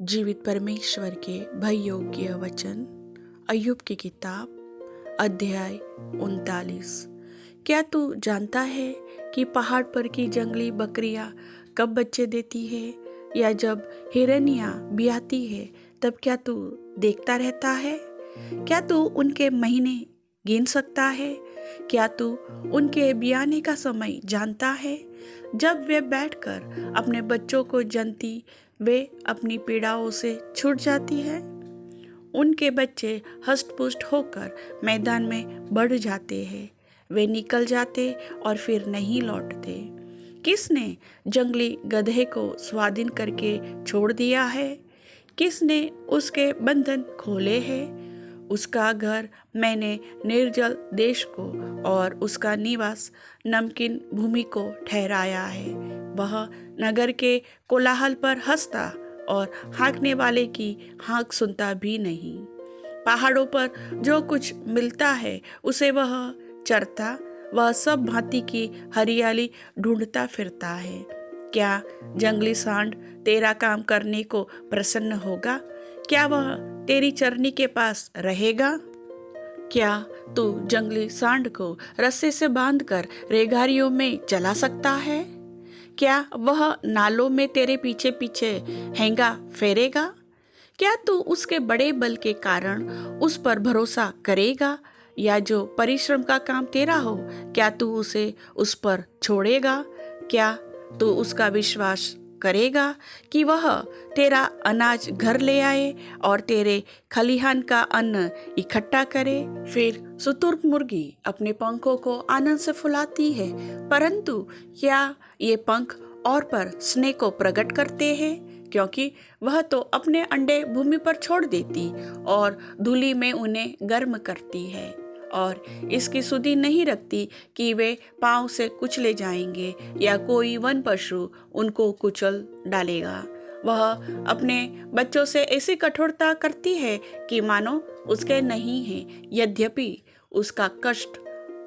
जीवित परमेश्वर के भय योग्य वचन, अय्यूब की किताब, अध्याय 39। क्या तू जानता है कि पहाड़ पर की जंगली बकरियां कब बच्चे देती है, या जब हिरनियां ब्याती है तब क्या तू देखता रहता है? क्या तू उनके महीने गिन सकता है? क्या तू उनके ब्याने का समय जानता है? जब वे बैठकर अपने बच्चों को जनती, वे अपनी पीड़ाओं से छूट जाती है। उनके बच्चे हष्ट-पुष्ट होकर मैदान में बढ़ जाते हैं। वे निकल जाते और फिर नहीं लौटते। किसने जंगली गधे को स्वाधीन करके छोड़ दिया है? किसने उसके बंधन खोले हैं? उसका घर मैंने निर्जल देश को और उसका निवास नमकीन भूमि को ठहराया है। वह नगर के कोलाहल पर हंसता और हाँकने वाले की हाँक सुनता भी नहीं। पहाड़ों पर जो कुछ मिलता है उसे वह चरता, वह सब भांति की हरियाली ढूंढता फिरता है। क्या जंगली सांड तेरा काम करने को प्रसन्न होगा? क्या वह तेरी चरनी के पास रहेगा? क्या तू जंगली सांड को रस्से से बांधकर रेगारियों में चला सकता है? क्या वह नालों में तेरे पीछे पीछे हेंगा फेरेगा? क्या तू उसके बड़े बल के कारण उस पर भरोसा करेगा, या जो परिश्रम का काम तेरा हो, क्या तू उसे उस पर छोड़ेगा? क्या तू उसका विश्वास करेगा कि वह तेरा अनाज घर ले आए और तेरे खलिहान का अन्न इकट्ठा करे? फिर शुतुर्क मुर्गी अपने पंखों को आनंद से फुलाती है, परंतु क्या ये पंख और पर स्नेह को प्रकट करते हैं? क्योंकि वह तो अपने अंडे भूमि पर छोड़ देती और धूलि में उन्हें गर्म करती है, और इसकी सुधि नहीं रखती कि वे पांव से कुचले जाएंगे या कोई वन पशु उनको कुचल डालेगा। वह अपने बच्चों से ऐसी कठोरता करती है कि मानो उसके नहीं है। यद्यपि उसका कष्ट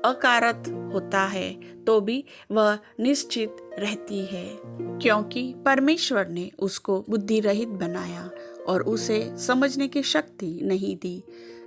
अकारत होता है तो भी वह निश्चित रहती है, क्योंकि परमेश्वर ने उसको बुद्धि रहित बनाया और उसे समझने की शक्ति नहीं दी।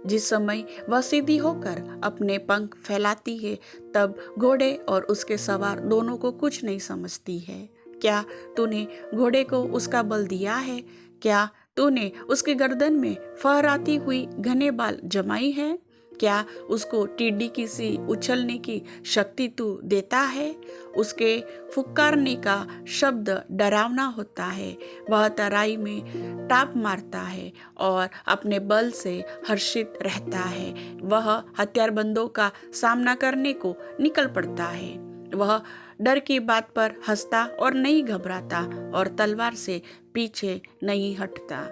जिस समय वह सीधी होकर अपने पंख फैलाती है, तब घोड़े और उसके सवार दोनों को कुछ नहीं समझती है। क्या तूने घोड़े को उसका बल दिया है? क्या तूने उसकी गर्दन में फहराती हुई घने बाल जमाई है? क्या उसको टिड्डी की सी उछलने की शक्ति तू देता है? उसके फुक्कारने का शब्द डरावना होता है। वह तराई में टाप मारता है और अपने बल से हर्षित रहता है। वह हथियारबंदों का सामना करने को निकल पड़ता है। वह डर की बात पर हंसता और नहीं घबराता, और तलवार से पीछे नहीं हटता।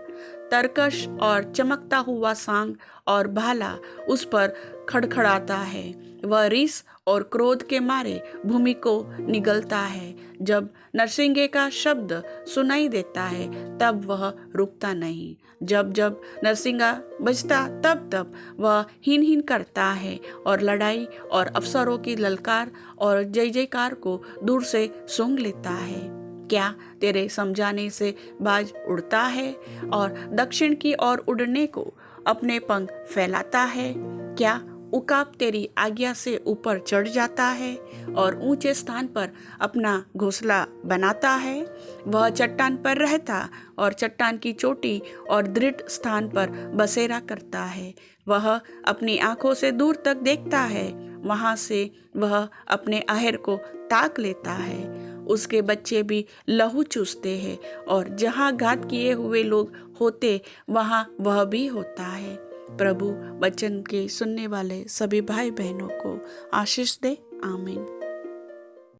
तरकश और चमकता हुआ सांग और भाला उस पर खड़खड़ाता है। वह रीस और क्रोध के मारे भूमि को निगलता है। जब नरसिंगे का शब्द सुनाई देता है तब वह रुकता नहीं। जब जब नरसिंगा बजता तब तब वह हिन हिन करता है और लड़ाई और अफसरों की ललकार और जय जयकार को दूर से सूंघ लेता है। क्या तेरे समझाने से बाज उड़ता है और दक्षिण की ओर उड़ने को अपने पंख फैलाता है? क्या उकाब तेरी आज्ञा से ऊपर चढ़ जाता है और ऊंचे स्थान पर अपना घोंसला बनाता है? वह चट्टान पर रहता और चट्टान की चोटी और दृढ़ स्थान पर बसेरा करता है। वह अपनी आंखों से दूर तक देखता है, वहां से वह अपने आहर को ताक लेता है। उसके बच्चे भी लहू चूसते हैं, और जहाँ घात किए हुए लोग होते वहाँ वह भी होता है। प्रभु वचन के सुनने वाले सभी भाई बहनों को आशीष दे। आमीन।